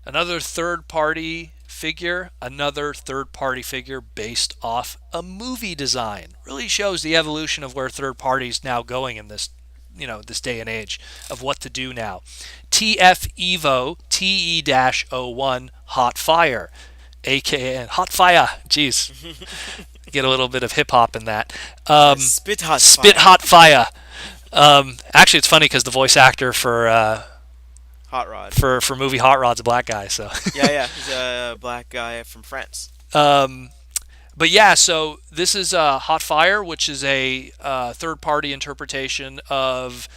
Another third-party figure, another third-party figure based off a movie design. Really shows the evolution of where third parties now going in this, this day and age of what to do now. TFEVO TE-01 Hot Fire, aka Hot Fire. Jeez, get a little bit of hip hop in that. Spit hot Spit fire. Hot Fire. Actually, it's funny because the voice actor Hot rod. for movie Hot Rod's a black guy. So, Yeah, yeah. He's a black guy from France. um, but yeah, so this is Hot Fire, which is a third party interpretation of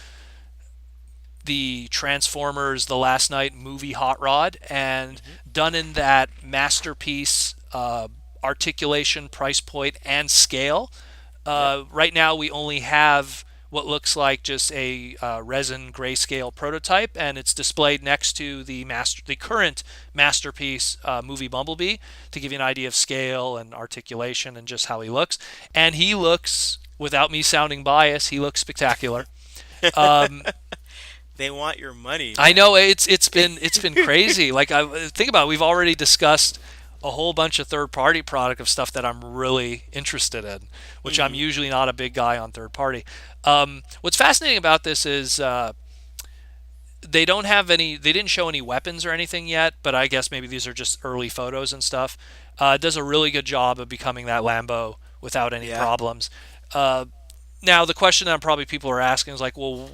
the Transformers The Last Night movie Hot Rod, and Hmm. done in that masterpiece articulation, price point, and scale. Yep. Right now, we only have what looks like just a resin grayscale prototype, and it's displayed next to the current masterpiece movie Bumblebee to give you an idea of scale and articulation and just how he looks. And he looks, without me sounding biased, he looks spectacular. Um, They want your money, I know man. it's been crazy. Like I think about it, we've already discussed a whole bunch of third party product of stuff that I'm really interested in, which I'm Hmm. usually not a big guy on third party. What's fascinating about this is they don't have any. They didn't show any weapons or anything yet, but I guess maybe these are just early photos and stuff. It does a really good job of becoming that Lambo without any Yeah. problems. Uh, Now the question that probably people are asking is like, well,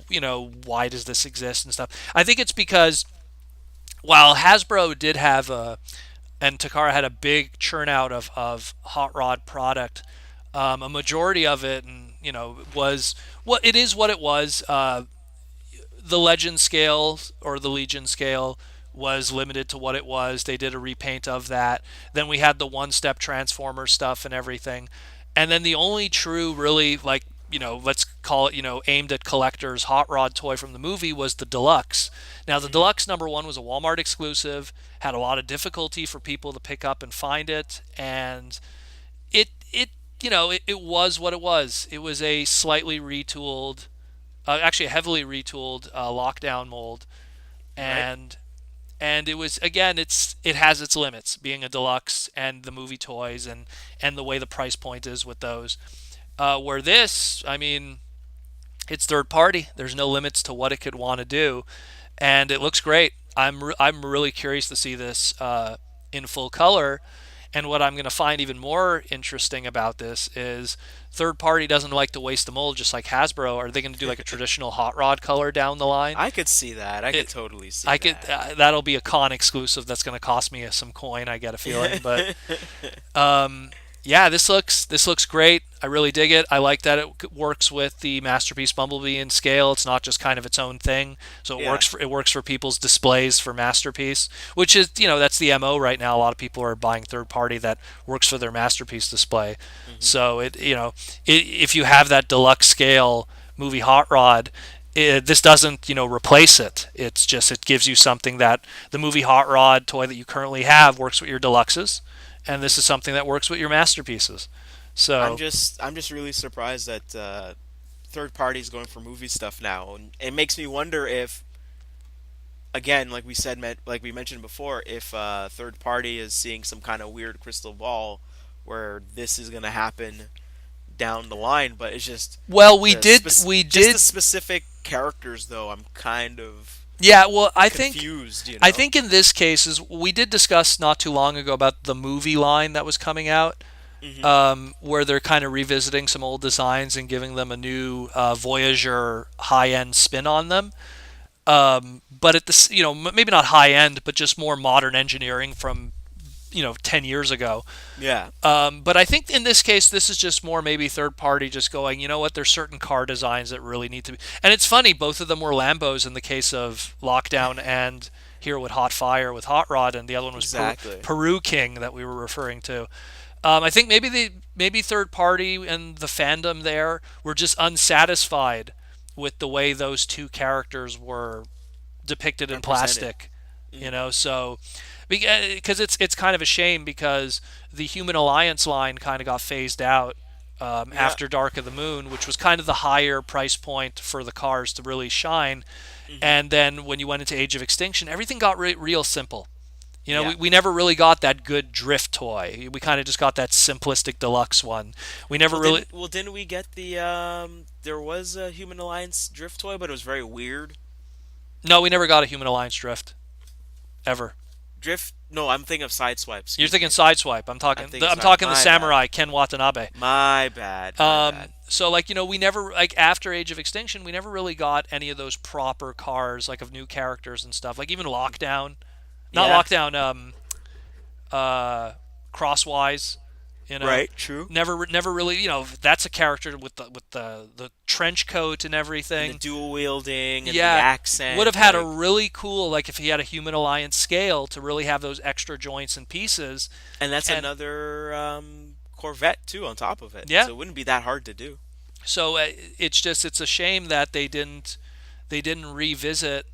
why does this exist and stuff? I think it's because while Hasbro did have and Takara had a big churn out of hot rod product, a majority of it, and was what it is, what it was. The Legend scale or the Legion scale was limited to what it was. They did a repaint of that. Then we had the one-step transformer stuff and everything. And then the only true, really, like, let's call it, aimed at collectors hot rod toy from the movie was the Deluxe. Now, the Hmm. Deluxe number one was a Walmart exclusive, had a lot of difficulty for people to pick up and find it. And it was what it was. It was a slightly retooled, actually a heavily retooled lockdown mold, Right. and it was, again, it has its limits being a deluxe and the movie toys and the way the price point is with those. Where this, I mean, it's third party. There's no limits to what it could want to do, and it looks great. I'm really curious to see this in full color. And what I'm going to find even more interesting about this is third party doesn't like to waste a mold, just like Hasbro. Are they going to do like a traditional hot rod color down the line? I could see that. I could It totally see I could that. That'll be a con exclusive. That's going to cost me some coin. I get a feeling, but um, yeah, this looks great. I really dig it. I like that it works with the Masterpiece Bumblebee in scale. It's not just kind of its own thing. So Yeah. it works for people's displays for Masterpiece, which is, that's the MO right now. A lot of people are buying third party that works for their Masterpiece display. Hmm. So if you have that deluxe scale movie hot rod, this doesn't replace it. It's just, it gives you something that the movie hot rod toy that you currently have works with your deluxes, and Hmm. this is something that works with your masterpieces. So I'm just really surprised that third parties going for movie stuff now, and it makes me wonder if, again, like we said, like we mentioned before, if third party is seeing some kind of weird crystal ball where this is gonna happen down the line. But it's just well, just the specific characters, though. I'm kind of yeah. Well, confused, you I know. think in this case is we did discuss not too long ago about the movie line that was coming out, Hmm. where they're kind of revisiting some old designs and giving them a new Voyager high end spin on them. But at this, maybe not high end, but just more modern engineering from 10 years ago. Yeah. But I think in this case, this is just more maybe third party, just going, you know what, there's certain car designs that really need to be. And it's funny, both of them were Lambos in the case of Lockdown and here with Hot Fire with Hot Rod, and the other one was Exactly. Peru King that we were referring to. I think maybe third party and the fandom there were just unsatisfied with the way those two characters were depicted in Represented. plastic, Hmm. so because it's kind of a shame because the Human Alliance line kind of got phased out Yeah. after Dark of the Moon, which was kind of the higher price point for the cars to really shine. Hmm. And then when you went into Age of Extinction, everything got real simple. We, Yeah. we never really got that good drift toy. We kind of just got that simplistic deluxe one. We never really. Didn't we get the there was a Human Alliance drift toy, but it was very weird. No, we never got a Human Alliance drift ever. Drift? No, I'm thinking of Sideswipe. You're Excuse thinking me. Sideswipe. I'm I'm talking. thinking I'm Side. talking the My bad. samurai Ken Watanabe. My bad. My bad. So like we never like after Age of Extinction, we never really got any of those proper cars like of new characters and stuff. Like even Lockdown, not Yeah. Lockdown. Crosswise. Right. True. Never really. That's a character with the trench coat and And the everything. dual wielding and the Yeah, would accent, have had a like, really cool like if he had a Human Alliance scale to really have those extra joints and pieces. and that's And another Corvette too on top of it. yeah, So it wouldn't be that hard to do. so it's a shame that they didn't revisit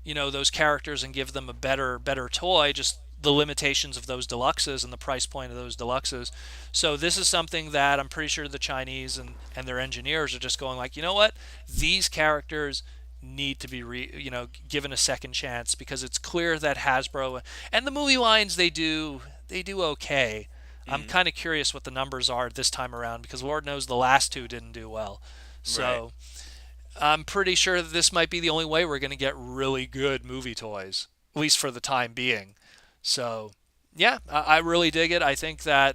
those characters and give them a better toy. Just the limitations of those deluxes and the price point of those deluxes. So this is something that I'm pretty sure the Chinese and their engineers are just going like, you know what, these characters need to be given a second chance because it's clear that Hasbro and the movie lines they do okay. I'm Hmm. kind of curious what the numbers are this time around because Lord knows the last two didn't do well. Right. So I'm pretty sure that this might be the only way we're going to get really good movie toys, at least for the time being. So, yeah, I really dig it. I think that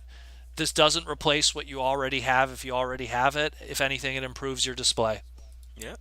this doesn't replace what you already have if you already have it. If anything, it improves your display. Yeah.